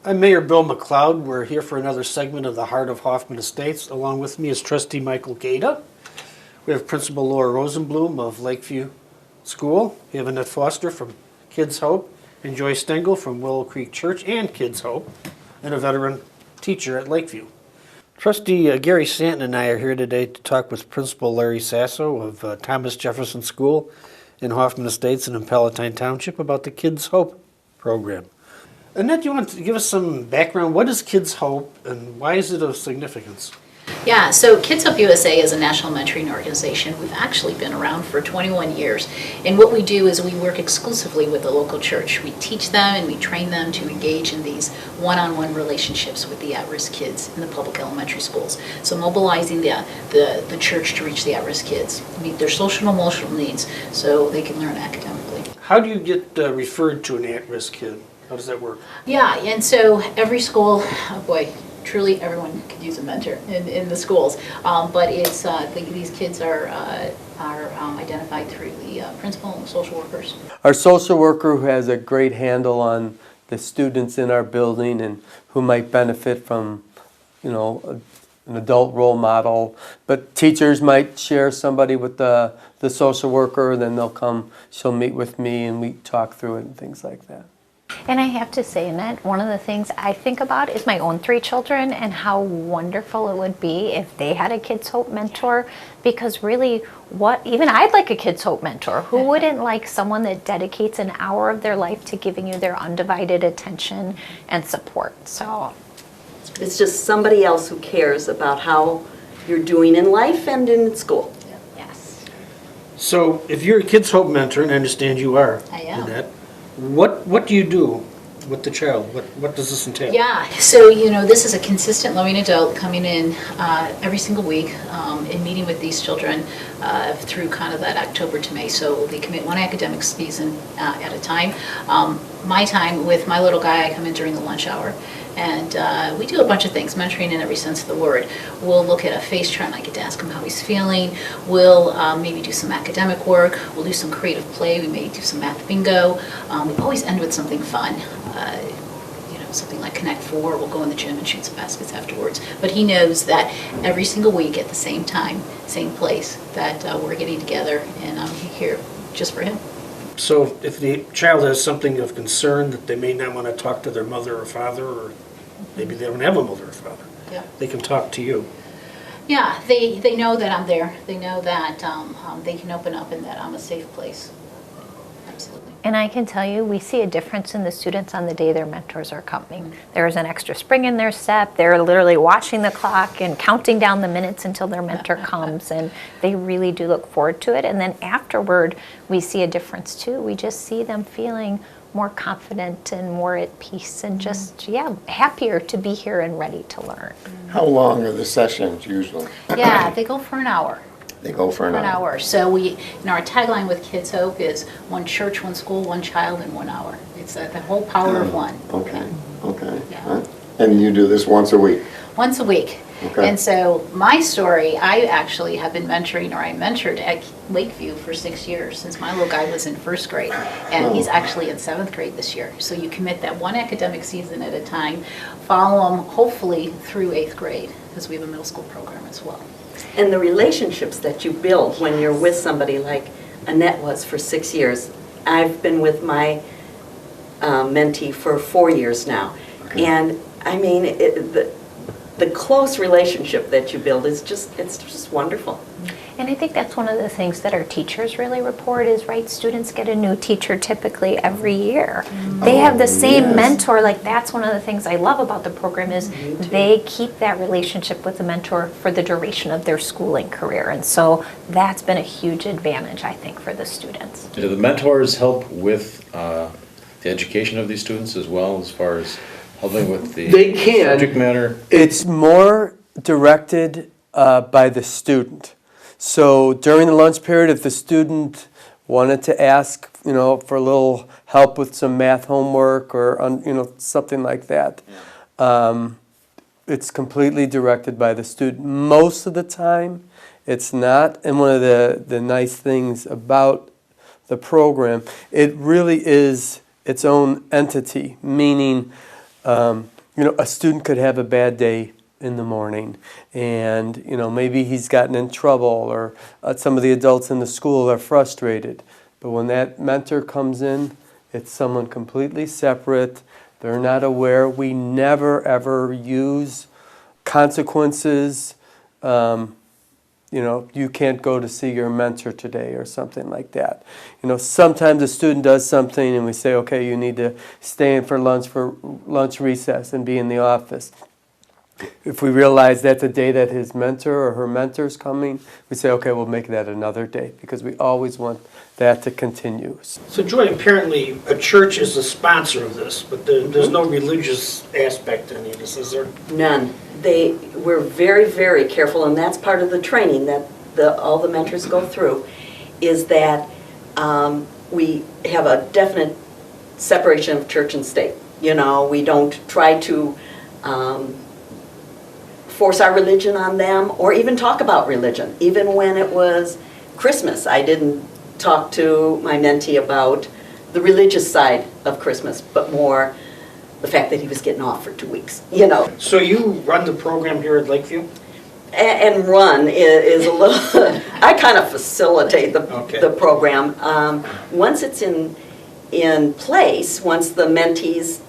I'm Mayor Bill McLeod. We're here for another segment of the Heart of Hoffman Estates. Along with me is Trustee Michael Gata. We have Principal Laura Rosenblum of Lakeview School. We have Annette Foster from Kids Hope, and Joy Stengel from Willow Creek Church and Kids Hope, and a veteran teacher at Lakeview. Trustee Gary Stanton and I are here today to talk with Principal Larry Sasso of Thomas Jefferson School in Hoffman Estates and in Palatine Township about the Kids Hope program. Annette, you want to give us some background? What is Kids Hope and why is it of significance? Yeah, so Kids Hope USA is a national mentoring organization. We've actually been around for 21 years. And what we do is we work exclusively with the local church. We teach them and we train them to engage in these one-on-one relationships with the at-risk kids in the public elementary schools. So mobilizing the church to reach the at-risk kids, meet their social and emotional needs so they can learn academically. How do you get referred to an at-risk kid? How does that work? Yeah, and so every school, oh boy, truly everyone could use a mentor in the schools, but it's these kids are identified through the principal and social workers. Our social worker who has a great handle on the students in our building and who might benefit from, an adult role model. But teachers might share somebody with the social worker, then she'll meet with me and we talk through it and things like that. And I have to say, Annette, one of the things I think about is my own 3 children and how wonderful it would be if they had a Kids Hope mentor, because really, even I'd like a Kids Hope mentor. Who wouldn't like someone that dedicates an hour of their life to giving you their undivided attention and support? So it's just somebody else who cares about how you're doing in life and in school. yes. So if you're a Kids Hope mentor, and I understand you are, I am. Annette, what do you do with the child? What does this entail? Yeah, so this is a consistent loving adult coming in every single week and meeting with these children through kind of that October to May. So they commit one academic season at a time. My time with my little guy, I come in during the lunch hour. And we do a bunch of things, mentoring in every sense of the word. We'll look at a face chart and I get to ask him how he's feeling. We'll maybe do some academic work. We'll do some creative play. We may do some math bingo. We always end with something fun. Something like Connect 4. We'll go in the gym and shoot some baskets afterwards. But he knows that every single week at the same time, same place, that we're getting together and I'm here just for him. So if the child has something of concern that they may not want to talk to their mother or father, or maybe they don't have a mother or father, Yeah. they can talk to you. Yeah, they know that I'm there. They know that they can open up and that I'm a safe place. Absolutely. And I can tell you, we see a difference in the students on the day their mentors are coming. There's an extra spring in their step. They're literally watching the clock and counting down the minutes until their mentor comes, and they really do look forward to it. And then afterward, we see a difference too. We just see them feeling more confident and more at peace and just, happier to be here and ready to learn. How long are the sessions usually? Yeah, they go for an hour. They go for an hour. So our tagline with Kids Hope is one church, one school, one child in 1 hour. It's the whole power of one. Okay. Yeah. Huh? And you do this once a week? Once a week. Okay. And so my story, I actually have been I mentored at Lakeview for 6 years since my little guy was in 1st grade. And he's actually in 7th grade this year. So you commit that one academic season at a time, follow them hopefully through 8th grade, because we have a middle school program as well. And the relationships that you build when you're with somebody like Annette was for 6 years. I've been with my mentee for 4 years now. Okay. And I mean, the close relationship that you build it's just wonderful. And I think that's one of the things that our teachers really report is, right, students get a new teacher typically every year. They have the same mentor. Like, that's one of the things I love about the program is they keep that relationship with the mentor for the duration of their schooling career. And so that's been a huge advantage, I think, for the students. Do the mentors help with the education of these students as well, as far as helping with the subject matter? It's more directed by the student. So during the lunch period, if the student wanted to ask, for a little help with some math homework or, something like that, it's completely directed by the student. Most of the time, it's not. And one of the nice things about the program, it really is its own entity, meaning a student could have a bad day in the morning, and maybe he's gotten in trouble, or some of the adults in the school are frustrated. But when that mentor comes in, it's someone completely separate. They're not aware. We never ever use consequences. You can't go to see your mentor today or something like that. Sometimes a student does something and we say, okay, you need to stay in for lunch recess and be in the office. If we realize that's a day that his mentor or her mentor's coming, we say, okay, we'll make that another day, because we always want that to continue. So Joy, apparently a church is a sponsor of this, but there's no religious aspect to any of this, is there? None. We're very, very careful, and that's part of the training that all the mentors go through, is that we have a definite separation of church and state. We don't try to force our religion on them or even talk about religion. Even when it was Christmas, I didn't talk to my mentee about the religious side of Christmas, but more the fact that he was getting off for 2 weeks, So you run the program here at Lakeview? And run is a little, I kind of facilitate Okay. the program. Once it's in place, once the mentees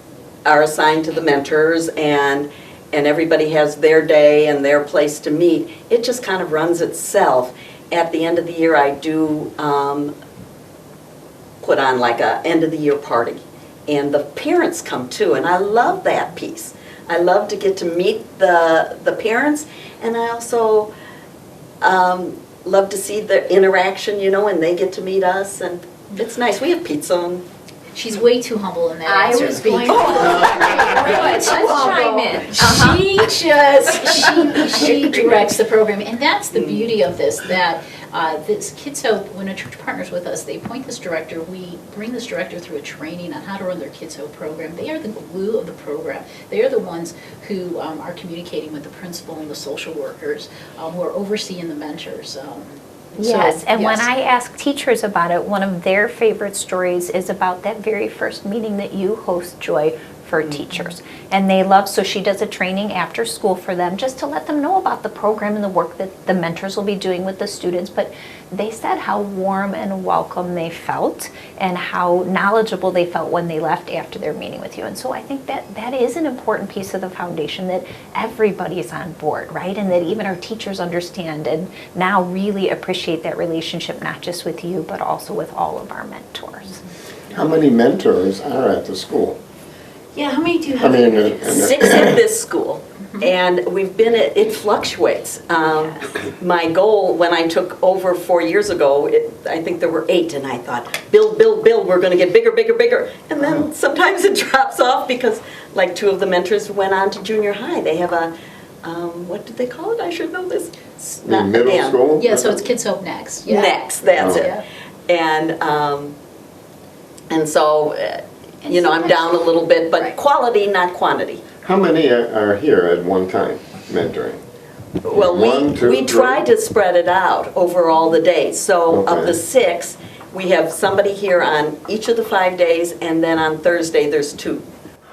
are assigned to the mentors and everybody has their day and their place to meet, it just kind of runs itself. At the end of the year, I do put on like a end of the year party. And the parents come too, and I love that piece. I love to get to meet the parents, and I also love to see the interaction, and they get to meet us, and it's nice. We have pizza and She's way too humble in that I answer. was going Let's chime in. She directs the program, and that's the beauty of this, that this Kids Hope, when a church partners with us, they appoint this director. We bring this director through a training on how to run their Kids Hope program. They are the glue of the program. They are the ones who are communicating with the principal and the social workers, who are overseeing the mentors. Yes, and when yes. I ask teachers about it, one of their favorite stories is about that very first meeting that you host, Joy, for teachers. And they love, so she does a training after school for them just to let them know about the program and the work that the mentors will be doing with the students. But they said how warm and welcome they felt and how knowledgeable they felt when they left after their meeting with you. And so I think that is an important piece of the foundation, that everybody is on board, right? And that even our teachers understand and now really appreciate that relationship, not just with you, but also with all of our mentors. How many mentors are at the school? Yeah, how many do you I have? mean, 6 at this school, and we've been it fluctuates. My goal when I took over 4 years ago, I think there were 8, and I thought, build, we're going to get bigger, bigger, bigger. And then sometimes it drops off because, like, 2 of the mentors went on to junior high. They have a, what did they call it? I should know this. It's in middle yeah. school? Yeah, so it's Kids Hope Next. Yeah. Next, that's Oh. it. And so, I'm down a little bit, but Right. quality, not quantity. How many are here at one time mentoring? Well, One, two, we three? try to spread it out over all the days. So of Okay. the 6, we have somebody here on each of the 5 days, and then on Thursday, there's 2.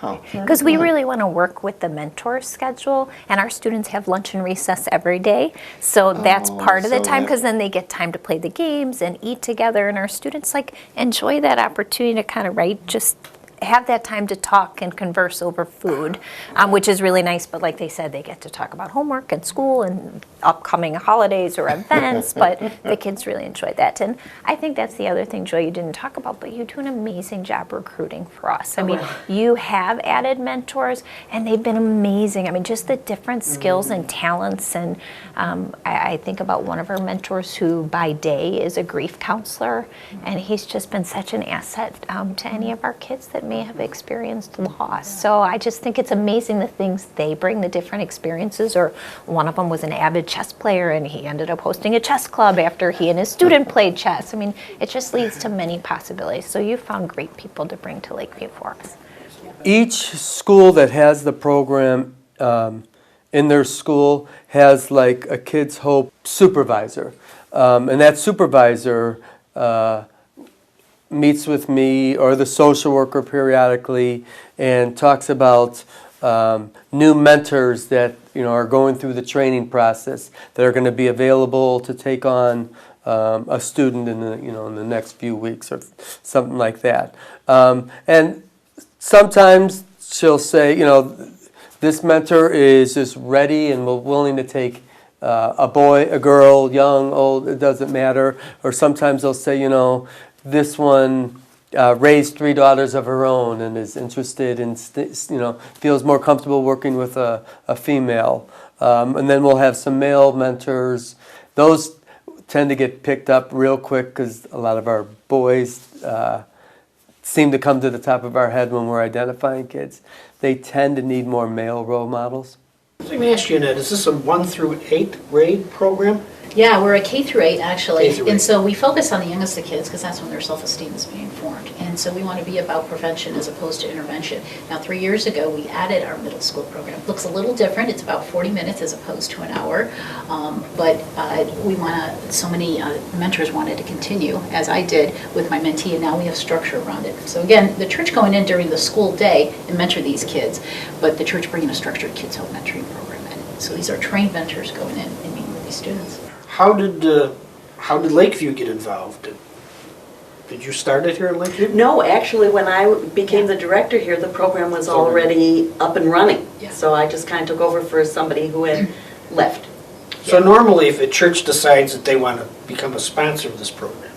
How? Because we really want to work with the mentor schedule, and our students have lunch and recess every day. So that's part of the so time, that- because then they get time to play the games and eat together, and our students enjoy that opportunity to kind of, just have that time to talk and converse over food, which is really nice. But like they said, they get to talk about homework and school and upcoming holidays or events, but the kids really enjoy that. And I think that's the other thing, Joy, you didn't talk about, but you do an amazing job recruiting for us. I mean, you have added mentors, and they've been amazing. I mean, just the different skills and talents. And I think about one of our mentors who by day is a grief counselor, and he's just been such an asset to any of our kids that may have experienced loss. So I just think it's amazing the things they bring, the different experiences. Or one of them was an avid chess player, and he ended up hosting a chess club after he and his student played chess. I mean, it just leads to many possibilities. So you found great people to bring to Lakeview for us. Each school that has the program in their school has like a Kids Hope supervisor. And that supervisor meets with me or the social worker periodically and talks about new mentors that are going through the training process that are going to be available to take on a student in the next few weeks or something like that. And sometimes she'll say, this mentor is just ready and willing to take a boy, a girl, young, old, it doesn't matter. Or sometimes they'll say, this one raised 3 daughters of her own and is interested in, feels more comfortable working with a female. And then we'll have some male mentors. Those tend to get picked up real quick because a lot of our boys seem to come to the top of our head when we're identifying kids. They tend to need more male role models. Let me ask you, Ned, is this a 1 through 8 grade program? Yeah, we're a K through 8 actually, K through 8. and so we focus on the youngest of kids because that's when their self-esteem is being formed. And so we want to be about prevention as opposed to intervention. Now, 3 years ago, we added our middle school program. It looks a little different. It's about 40 minutes as opposed to an hour. But we want to, so many mentors wanted to continue, as I did with my mentee, and now we have structure around it. So again, the church going in during the school day and mentor these kids, but the church bringing a structured Kids Hope mentoring program in. So these are trained mentors going in and meeting with these students. How did Lakeview get involved? Did you start it here in Lakeview? No, actually, when I became the director here, the program was already up and running. Yeah. So I just kind of took over for somebody who had left. So normally, if a church decides that they want to become a sponsor of this program,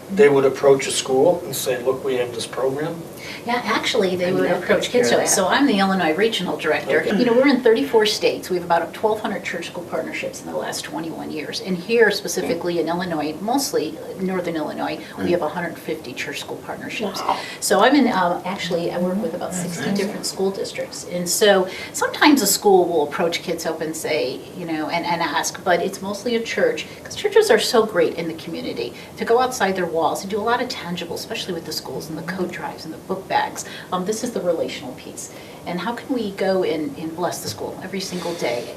they would approach a school and say, look, we have this program. Yeah, actually, they would that approach takes care Kids of Hope. that. So I'm the Illinois Regional Director. Okay. We're in 34 states. We have about 1,200 church-school partnerships in the last 21 years. And here, specifically in Illinois, mostly northern Illinois, we have 150 church-school partnerships. So I'm in, actually, I work with about 60 different school districts. And so sometimes a school will approach Kids Hope and say, and ask, but it's mostly a church, because churches are so great in the community to go outside their walls and do a lot of tangible, especially with the schools and the coat drives and the book bags. This is the relational piece. And how can we go and bless the school every single day,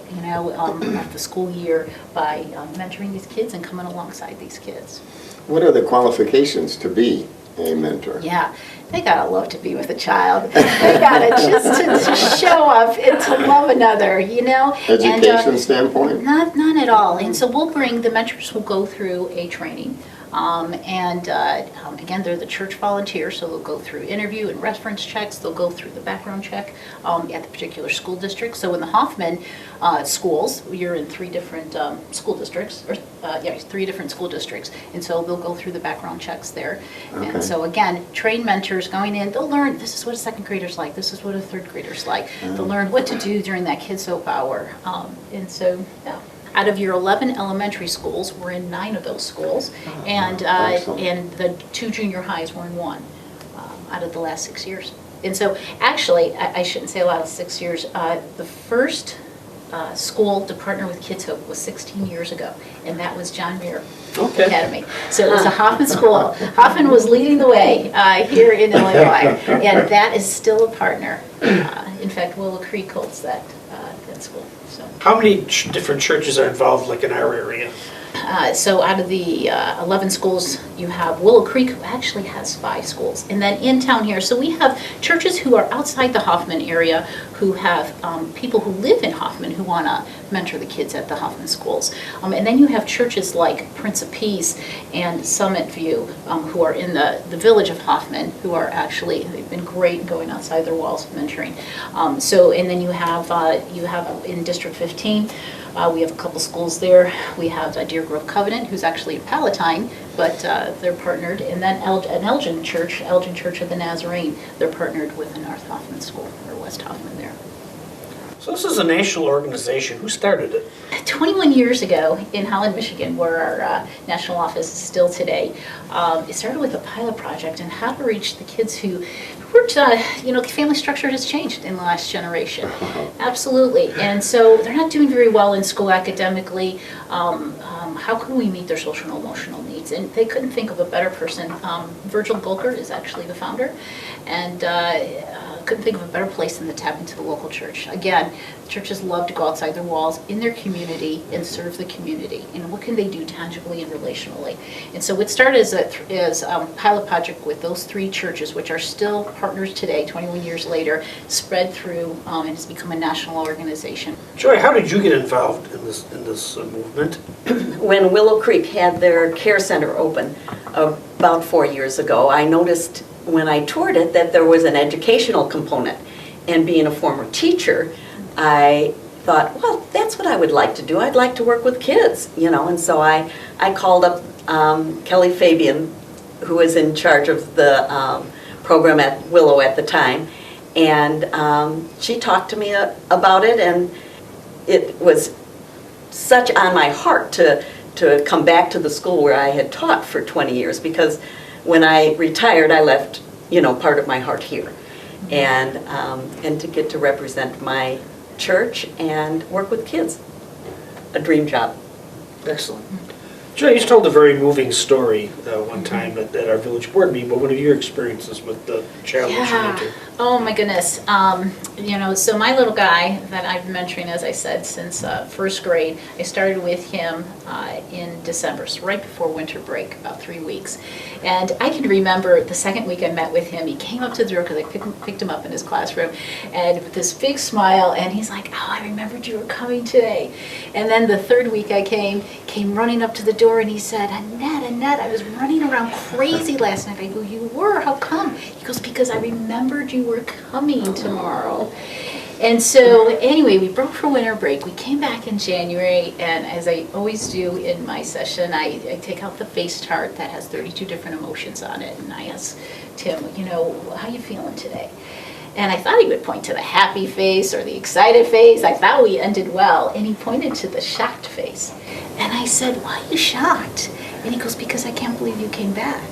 of the school year by mentoring these kids and coming alongside these kids? What are the qualifications to be a mentor? Yeah, they gotta love to be with a child. They gotta just to show up and to love another, Education standpoint? None at all. And so we'll bring, the mentors will go through a training. Again, they're the church volunteers, so they'll go through interview and reference checks. They'll go through the background check at the particular school district. So in the Hoffman schools, you're in 3 different school districts, 3 different school districts. And so they'll go through the background checks there. Okay. And so again, trained mentors going in, they'll learn, this is what a second grader's like, this is what a third grader's like. They'll learn what to do during that Kids Hope hour. Out of your 11 elementary schools, we're in 9 of those schools, and the 2 junior highs were in 1 out of the last 6 years. And so, actually, I shouldn't say a lot of 6 years. The first school to partner with Kids Hope was 16 years ago, and that was John Muir Academy. So it was a Hoffman school. Hoffman was leading the way here in Illinois, and that is still a partner. In fact, Willow Creek holds that school. So. How many different churches are involved, like in our area? So out of the 11 schools, you have Willow Creek, who actually has 5 schools. And then in town here, so we have churches who are outside the Hoffman area who have people who live in Hoffman who want to mentor the kids at the Hoffman schools. And then you have churches like Prince of Peace and Summit View who are in the village of Hoffman, who are actually, they've been great going outside their walls mentoring. And then you have in District 15, we have a couple schools there. We have Deer Grove Covenant, who's actually in Palatine, but they're partnered. And then Elgin Church of the Nazarene, they're partnered with the North Hoffman School, or West Hoffman there. So this is a national organization. Who started it? 21 years ago in Holland, Michigan, where our national office is still today, it started with a pilot project on how to reach the kids who weren't, family structure has changed in the last generation. Absolutely. And so they're not doing very well in school academically. How can we meet their social and emotional needs? And they couldn't think of a better person. Virgil Golker is actually the founder. And a couldn't think of a better place than to tap into the local church. Again, churches love to go outside their walls in their community and serve the community. And what can they do tangibly and relationally? And so what started as a pilot project with those 3 churches, which are still partners today, 21 years later, spread through and has become a national organization. Joy, how did you get involved in this movement? When Willow Creek had their care center open about 4 years ago, I noticed when I toured it that there was an educational component. And being a former teacher, I thought, well, that's what I would like to do. I'd like to work with kids, and so I called up Kelly Fabian, who was in charge of the program at Willow at the time, and she talked to me about it, and it was such on my heart to come back to the school where I had taught for 20 years, because when I retired, I left, part of my heart here, and to get to represent my church and work with kids, a dream job. Excellent. Joy, you told a very moving story one time at our village board meeting, but what are your experiences with the challenge you mentored? Oh my goodness. So my little guy that I've been mentoring, as I said, since first grade, I started with him in December, so right before winter break, about 3 weeks. And I can remember the second week I met with him, he came up to the door because I picked him up in his classroom, and with this big smile, and he's like, oh, I remembered you were coming today. And then the third week I came running up to the door, and he said, Annette, I was running around crazy last night. I go, you were? How come? He goes, because I remembered you were coming tomorrow. And so anyway, we broke for winter break. We came back in January, and as I always do in my session, I take out the face chart that has 32 different emotions on it, and I ask Tim, how you feeling today? And I thought he would point to the happy face or the excited face. I thought we ended well, and he pointed to the shocked face. And I said, why are you shocked? And he goes, because I can't believe you came back.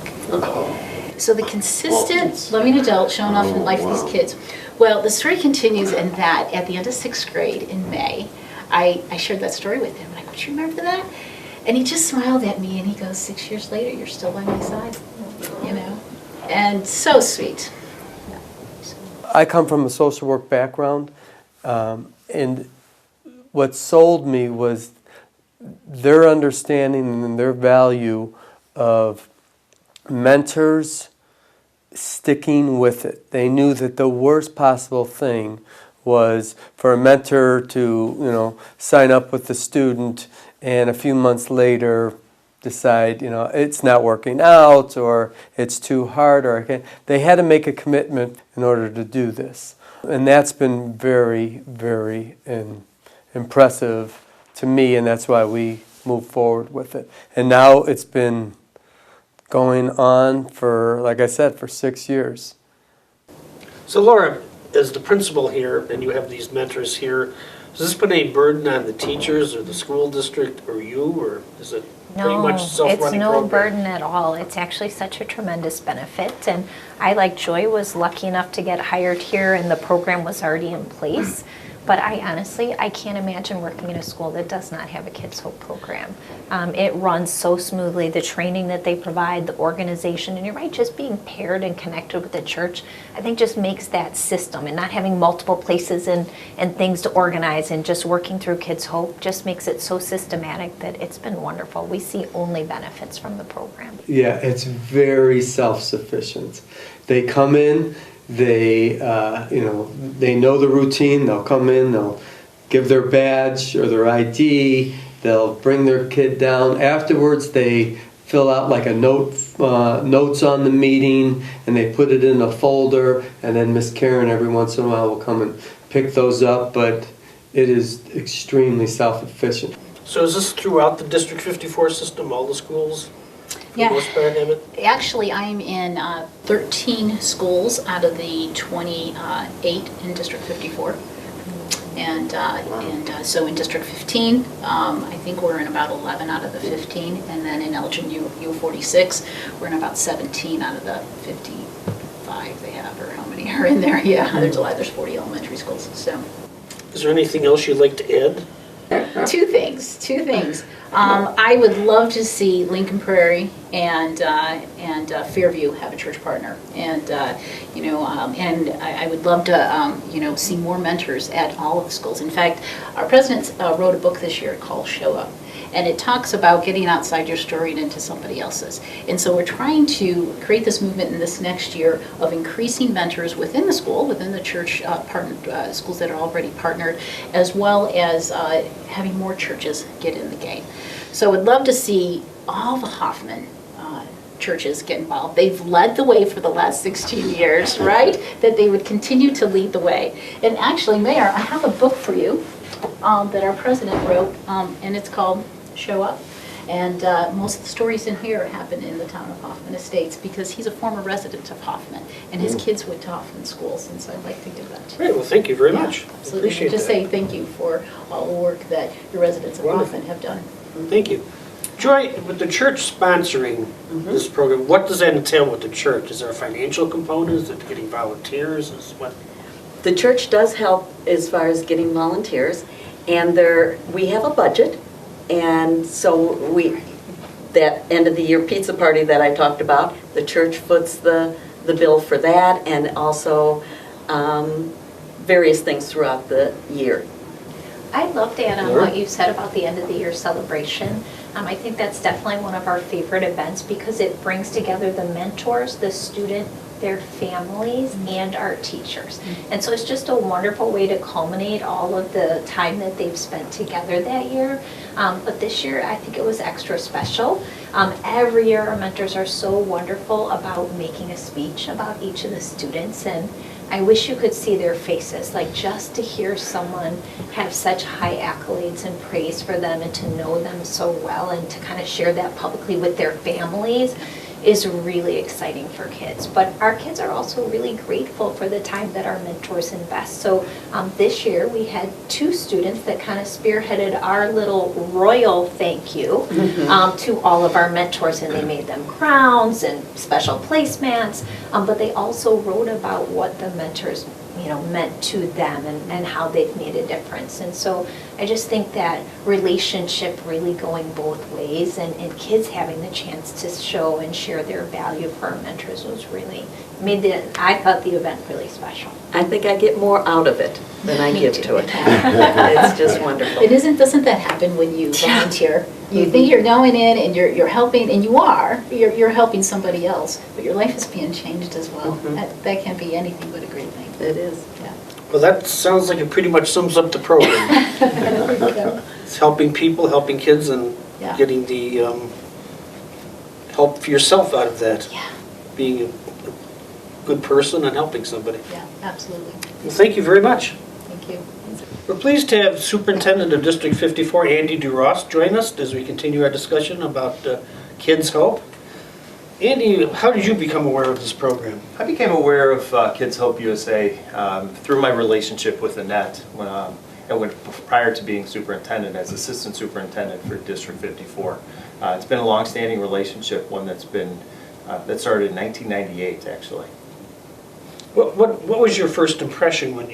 So the consistent loving adult showing up in life of these kids. Well, the story continues in that at the end of 6th grade in May, I shared that story with him. And I go, do you remember that? And he just smiled at me and he goes, 6 years later, you're still by my side, And so sweet. I come from a social work background, and what sold me was their understanding and their value of mentors sticking with it. They knew that the worst possible thing was for a mentor to, sign up with the student and a few months later decide, it's not working out or it's too hard or I can't. They had to make a commitment in order to do this. And that's been very, very impressive to me, and that's why we moved forward with it. And now it's been going on for, like I said, for 6 years. So Laura, as the principal here, and you have these mentors here, has this been a burden on the teachers or the school district or you, or is it pretty much self-running it's no program? burden at all. It's actually such a tremendous benefit. And I, like Joy, was lucky enough to get hired here and the program was already in place. But I can't imagine working in a school that does not have a Kids Hope program. It runs so smoothly, the training that they provide, the organization, and you're right, just being paired and connected with the church, I think just makes that system, and not having multiple places and things to organize and just working through Kids Hope just makes it so systematic that it's been wonderful. We see only benefits from the program. Yeah, it's very self-sufficient. They come in, they know the routine. They'll come in, they'll give their badge or their ID, they'll bring their kid down. Afterwards, they fill out like a notes on the meeting, and they put it in a folder, and then Miss Karen every once in a while will come and pick those up, but it is extremely self-efficient. So is this throughout the District 54 system, all the schools? Yeah. Actually, I'm in 13 schools out of the 28 in District 54. And so in District 15, I think we're in about 11 out of the 15. And then in Elgin U46, we're in about 17 out of the 55 they have, or how many are in there. Yeah, there's a lot. There's 40 elementary schools. So, is there anything else you'd like to add? Two things. I would love to see Lincoln Prairie and Fairview have a church partner. And, and I would love to, see more mentors at all of the schools. In fact, our president wrote a book this year called Show Up. And it talks about getting outside your story and into somebody else's. And so we're trying to create this movement in this next year of increasing mentors within the school, within the church schools that are already partnered, as well as having more churches get in the game. So I'd love to see all the Hoffman churches get involved. They've led the way for the last 16 years, right? That they would continue to lead the way. And actually, Mayor, I have a book for you that our president wrote, and it's called Show Up. And most of the stories in here happen in the town of Hoffman Estates because he's a former resident of Hoffman, and his kids went to Hoffman schools, and so I'd like to give that to you. Great, well, thank you very much. Absolutely. Appreciate Just that. say thank you for all the work that your residents of Wonderful. Hoffman have done. Thank you. Joy, with the church sponsoring this program, what does that entail with the church? Is there a financial component? Is it getting volunteers? Is what? The church does help as far as getting volunteers, and we have a budget, and so that end of the year pizza party that I talked about, the church foots the bill for that, and also various things throughout the year. I love to add on Laura? what you said about the end of the year celebration. I think that's definitely one of our favorite events because it brings together the mentors, the student, their families, and our teachers. And so it's just a wonderful way to culminate all of the time that they've spent together that year. But this year, I think it was extra special. Every year, our mentors are so wonderful about making a speech about each of the students, and I wish you could see their faces, like just to hear someone have such high accolades and praise for them and to know them so well and to kind of share that publicly with their families is really exciting for kids. But our kids are also really grateful for the time that our mentors invest. So this year we had 2 students that kind of spearheaded our little royal thank you to all of our mentors, and they made them crowns and special placemats, but they also wrote about what the mentors meant to them and how they've made a difference. And so I just think that relationship really going both ways and kids having the chance to show and share their value for our mentors was really I thought the event really special. I think I get more out of it than I Me give too. to it. It's just wonderful. Doesn't that happen when you volunteer? You think you're going in and you're helping, and you're helping somebody else, but your life is being changed as well. That can't be anything but a great thing. It is. Yeah. Well, that sounds like it pretty much sums up the program. It's helping people, helping kids, and Yeah. getting the help for yourself out of that. Yeah, Being a good person and helping somebody. yeah, absolutely. Well, thank you very much. Thank you. We're pleased to have Superintendent of District 54, Andy DeRoss, join us as we continue our discussion about Kids Hope. Andy, how did you become aware of this program? I became aware of Kids Hope USA through my relationship with Annette prior to being superintendent as assistant superintendent for District 54. It's been a long-standing relationship, one that started in 1998 actually. What was your first impression when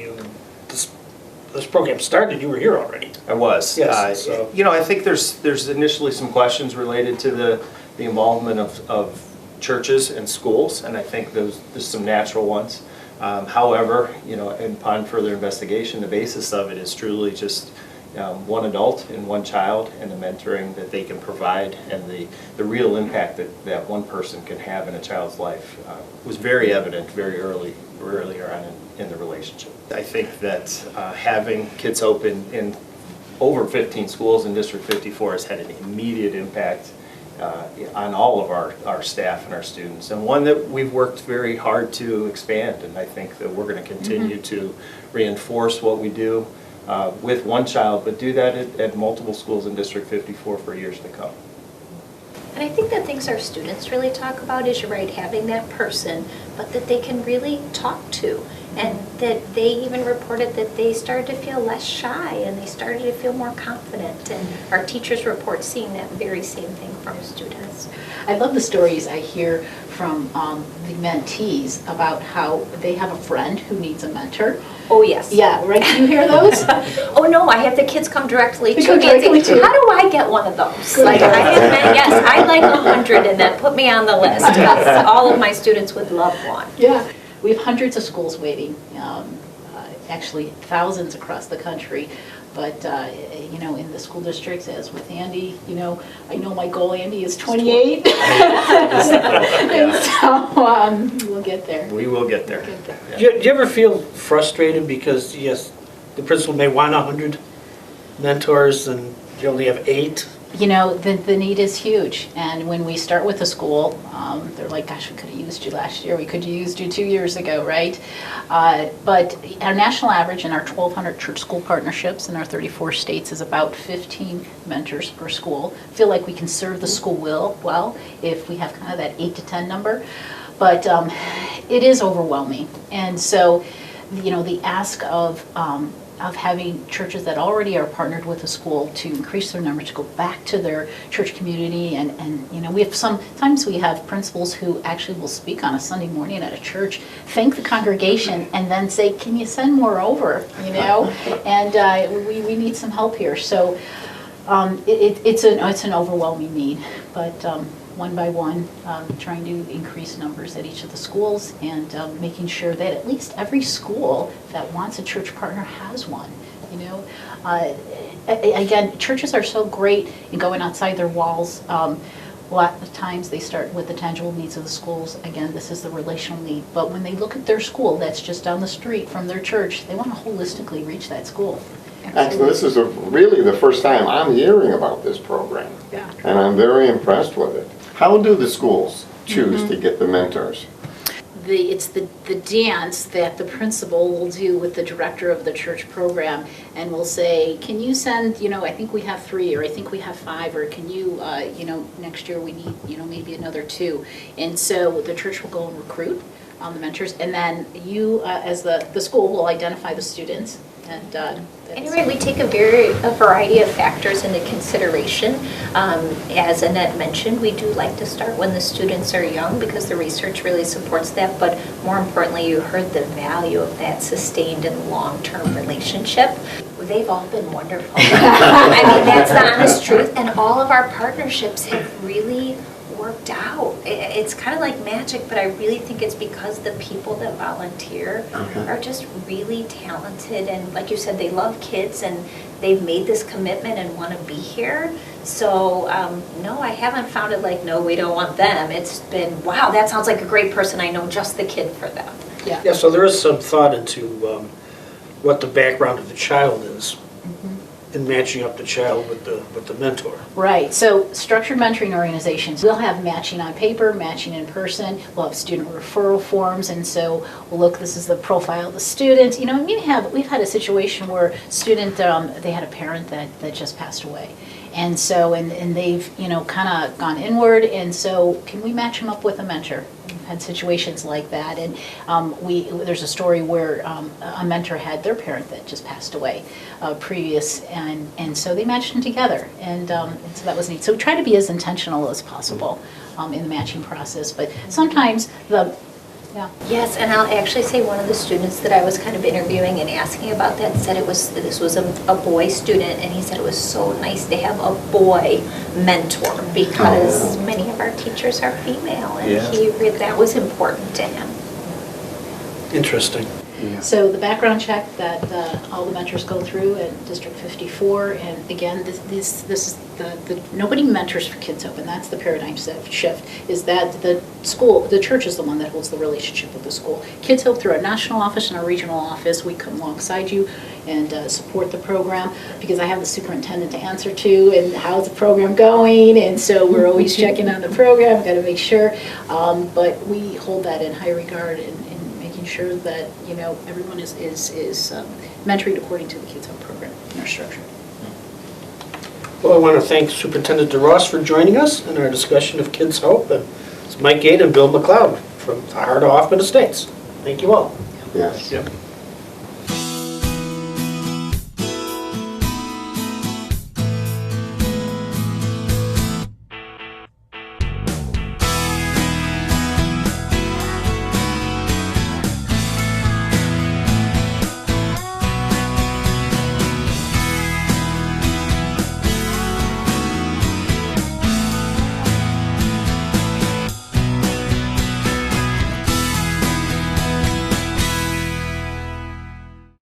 this program started? You were here already. I was. Yes, so- I think there's initially some questions related to the involvement of churches and schools, and I think there's some natural ones. However, upon further investigation, the basis of it is truly just one adult and one child and the mentoring that they can provide and the real impact that one person can have in a child's life was very evident very earlier on in the relationship. I think that having Kids Hope in over 15 schools in District 54 has had an immediate impact on all of our staff and our students, and one that we've worked very hard to expand, and I think that we're going to continue to reinforce what we do with one child, but do that at multiple schools in District 54 for years to come. And I think the things our students really talk about is, you're right, having that person, but that they can really talk to. And that they even reported that they started to feel less shy and they started to feel more confident. And our teachers report seeing that very same thing from students. I love the stories I hear from the mentees about how they have a friend who needs a mentor, Oh, yes. Yeah, right, do you hear those? Oh, no, I have the kids come directly They to come me and directly say, to you. how do I get one of those? Like, yes, I'd like 100 and then put me on the list because all of my students would love one. Yeah, we have hundreds of schools waiting, actually thousands across the country. But, you know, in the school districts, as with Andy, you know, I know my goal, Andy, is 28. And so we'll get there. We will get there. Get there. Do you ever feel frustrated because, yes, the principal may want 100 mentors and you only have 8? You know, the need is huge, and when we start with a school, they're like, gosh, we could have used you last year, we could have used you 2 years ago, right? But our national average in our 1,200 church school partnerships in our 34 states is about 15 mentors per school. Feel like we can serve the school well if we have kind of that 8 to 10 number, but it is overwhelming. And so, you know, the ask of having churches that already are partnered with a school to increase their number, to go back to their church community, and you know, we have sometimes we have principals who actually will speak on a Sunday morning at a church, thank the congregation, and then say, can you send more over, you know, and we need some help here. So it's an overwhelming need, but one by one, trying to increase numbers at each of the schools and making sure that at least every school that wants a church partner has one, you know. Again, churches are so great in going outside their walls. A lot of times they start with the tangible needs of the schools. Again, this is the relational need. But when they look at their school that's just down the street from their church, they want to holistically reach that school. Actually, this is really the first time I'm hearing about this program. Yeah. And I'm very impressed with it. How do the schools choose to get the mentors? It's the dance that the principal will do with the director of the church program, and will say, can you send, you know, I think we have 3, or I think we have 5, or can you, you know, next year we need, you know, maybe another 2. And so the church will go and recruit the mentors, and then you, as the school, will identify the students. And Anyway, we take a variety of factors into consideration. As Annette mentioned, we do like to start when the students are young because the research really supports that, but more importantly, you heard the value of that sustained and long-term relationship. They've all been wonderful. I mean, that's the honest truth, and all of our partnerships have really worked out. It's kind of like magic, but I really think it's because the people that volunteer are just really talented, and like you said, they love kids and they've made this commitment and want to be here. So no, I haven't found it like, no, we don't want them. It's been, wow, that sounds like a great person. I know just the kid for them. Yeah, so there is some thought into what the background of the child is in matching up the child with the mentor. right, so structured mentoring organizations will have matching on paper, matching in person, we'll have student referral forms, and so we'll look, this is the profile of the student. You know, we've had a situation where student, they had a parent that just passed away. And so, and they've, you know, kind of gone inward, and so can we match them up with a mentor? We've had situations like that, and there's a story where a mentor had their parent that just passed away previous, and so they matched them together, and so that was neat. So we try to be as intentional as possible in the matching process, but sometimes yeah. Yes, and I'll actually say one of the students that I was kind of interviewing and asking about that said this was a boy student, and he said it was so nice to have a boy mentor because many of our teachers are female, and that was important to him. Interesting. Yeah. So the background check that all the mentors go through at District 54, and again, this is nobody mentors for Kids Hope, and that's the paradigm shift, is that the school, the church is the one that holds the relationship with the school. Kids Hope, through our national office and our regional office, we come alongside you and support the program, because I have the superintendent to answer to, and how's the program going, and so we're always checking on the program, got to make sure, but we hold that in high regard, and making sure that, you know, everyone is mentoring according to the Kids Hope program in our structure. Well, I want to thank Superintendent DeRoss for joining us in our discussion of Kids Hope, and it's Mike Gate and Bill McLeod from the Heart of Hoffman Estates. Thank you all. Yes. Yep.